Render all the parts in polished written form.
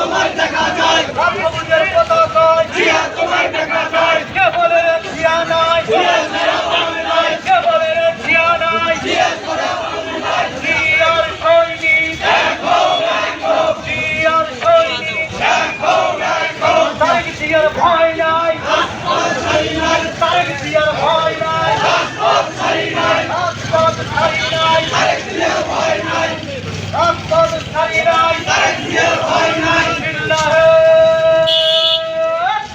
তোমায় দেখা যায় সবুজের পতাকায় জিয়া তোমায় দেখা যায় কে বলে রে জিয়া নাই জিয়া ছাড়া পাবে নাই কে বলে রে জিয়া নাই জিয়া ছাড়া পাবে নাই জিয়ার সৈনিক দেখো দেখো জিয়ার সৈনিক দেখো দেখো তারেক জিয়ার ভয় নাই রাজপথ ছাড়ি নাই তারেক জিয়ার ভয় নাই রাজপথ ছাড়ি নাই রাজপথ ছাড়ি নাই তারেক জিয়ার ভয় নাই রাজপথ ছাড়ি নাই তারেক জিয়ার ভয় নাই বিল্লাহে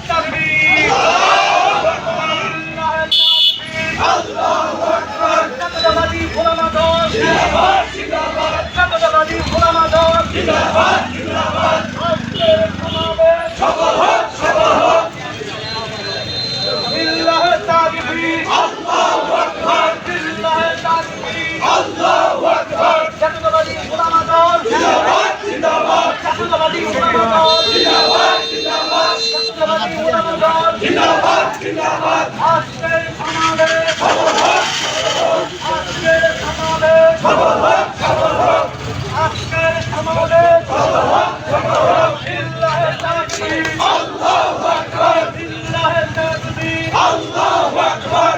তাকবীর বিল্লাহে তাকবীর আল্লাহু আকবার জাতীয়তাবাদী গোলাম আজম জিন্দাবাদ জিন্দাবাদ জাতীয়তাবাদী গোলাম আজম জিন্দাবাদ জিন্দাবাদ আজকের সমাবেশ সফল হোক সফল হোক বিল্লাহে তাকবীর আল্লাহু আকবার বিল্লাহে তাকবীর আল্লাহু আকবার জাতীয়তাবাদী গোলাম আজম জিন্দাবাদ জিন্দাবাদ জাতীয়তাবাদী গোলাম আজম জিন্দাবাদ জিন্দাবাদ জাতীয়তাবাদী গোলাম আজম জিন্দাবাদ জিন্দাবাদ আজকের সমাবেশ সফল হোক আজকের সমাবেশ সফল হোক সফল হোক আজকের সমাবেশ সফল হোক সফল হোক বিল্লাহে তাকবীর আল্লাহু আকবার বিল্লাহে তাকবীর আল্লাহু আকবার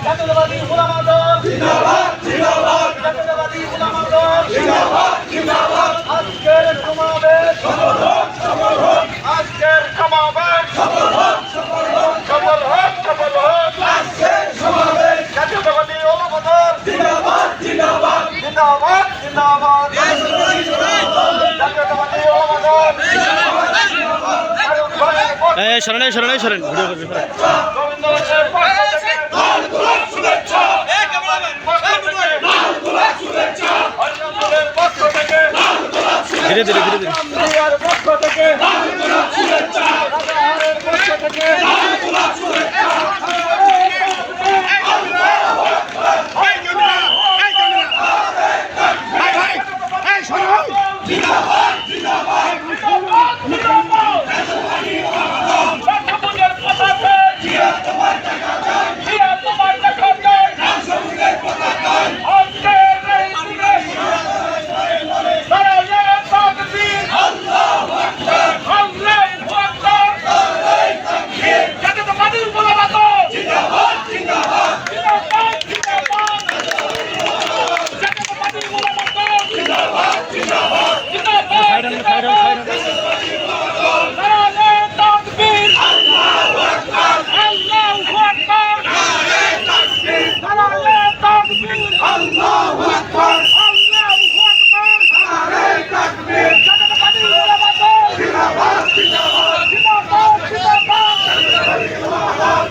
জাতীয়তাবাদী গোলাম আজম জিন্দাবাদ জিন্দাবাদ জাতীয়তাবাদী গোলাম আজম জিন্দাবাদ জিন্দাবাদ আজকের সমাবেশ সফল হোক সফল হোক আজকের সমাবেশ সফল হোক সফল হোক সফল হোক সফল হোক আজকের সমাবেশ জাতীয়তাবাদী গোলাম আজম জিন্দাবাদ জিন্দাবাদ জিন্দাবাদ জিন্দাবাদ জাতীয়তাবাদী গোলাম আজম সরেন ভিডিও করবে গোবিন্দ দাসের পক্ষ থেকে লাল গোলাপ শুভেচ্ছা পক্ষ থেকে লাল গোলাপ শুভেচ্ছা হরিজনদের পক্ষ থেকে লাল গোলাপ ধীরে ধীরে মিডিয়ার পক্ষ থেকে লাল গোলাপ শুভেচ্ছা রাজাহারের পক্ষ থেকে লাল গোলাপ শুভেচ্ছা জিন্দাবাদ জিন্দাবাদ সবুজের পতাকা জিয়া তোমায় দেখা যায় জিয়া তোমার দেখা যায় লাল সবুজের পতাকায় আজকের এই দিনে দাঁড়ালে তাকবীর আল্লাহু আকবার আল্লাহু আকবার নারায়ে তাকবীর জাতীয়তাবাদী গোলাম আজম জিন্দাবাদ জিন্দাবাদ জিন্দাবাদ জিন্দাবাদ জাতীয়তাবাদী গোলাম আজম জিন্দাবাদ জিন্দাবাদ জিন্দাবাদ জিন্দাবাদ দাঁড়ালে তাকবীর আল্লাহু আকবার আল্লাহু আকবার নারায়ে তাকবীর দাঁড়ালে তাকবীর আল্লাহু আকবার আল্লাহু আকবার নারায়ে তাকবীর জাতীয়তাবাদী গোলাম আজম জিন্দাবাদ জিন্দাবাদ জিন্দাবাদ জিন্দাবাদ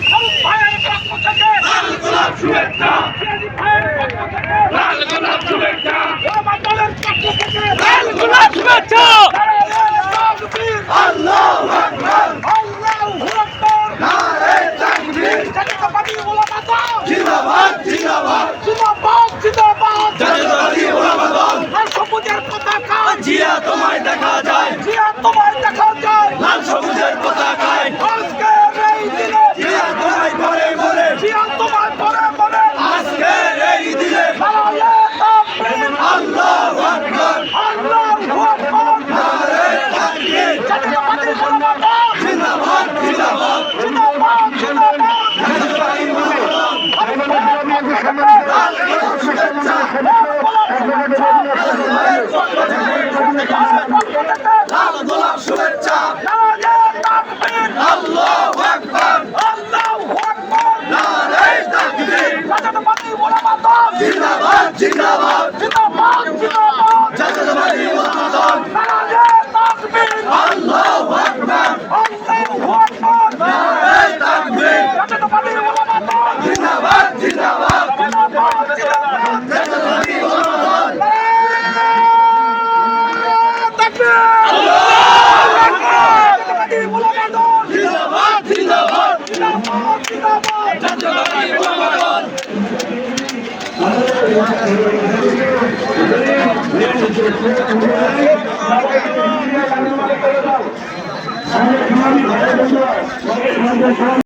আলম ভাইয়ের পক্ষ থেকে লাল গোলাপ শুভেচ্ছা সিরাজি ভাইয়ের পক্ষ থেকে লাল গোলাপ শুভেচ্ছা গোলাম আজমের পক্ষ থেকে লাল গোলাপ শুভেচ্ছা দাঁড়ালে তাকবীর আল্লাহু আকবার আল্লাহু আকবার নারায়ে তাকবীর জাতীয়তাবাদী গোলাম আজম জিন্দাবাদ জিন্দাবাদ জিন্দাবাদ জিন্দাবাদ জাতীয়তাবাদী গোলাম আজম লাল সবুজের পতাকা জিয়া তোমায় দেখা যায় জিয়া তোমার দেখা যায় লাল সবুজের পতাকায় আজকের এই দিনে জিয়া তোমায় ঘরে ঘরে জিয়া তোমার পরে পরে আজকের এই দিনে দাঁড়ালে তাকবীর আল্লাহু আকবার আল্লাহু আকবার নারায়ে তাকবীর জাতীয়তাবাদী গোলাম আজম জিন্দাবাদ জিন্দাবাদ জিন্দাবাদ জিন্দাবাদ জাতীয়তাবাদী গোলাম আজম আলম ভাইয়ের পক্ষ থেকে লাল গোলাপ শুভেচ্ছা লাল গোলাপ শুভেচ্ছা আল্লাহু আকবার নারায়ে তাকবীর জিন্দাবাদ জিন্দাবাদ জাতীয়তাবাদী গোলাম আজম আল্লাহু আকবার নারায়ে তাকবীর জিন্দাবাদ জিন্দাবাদ জাতীয়তাবাদী গোলাম আজম জিন্দাবাদ জিন্দাবাদ জাতীয়তাবাদী গোলাম আজম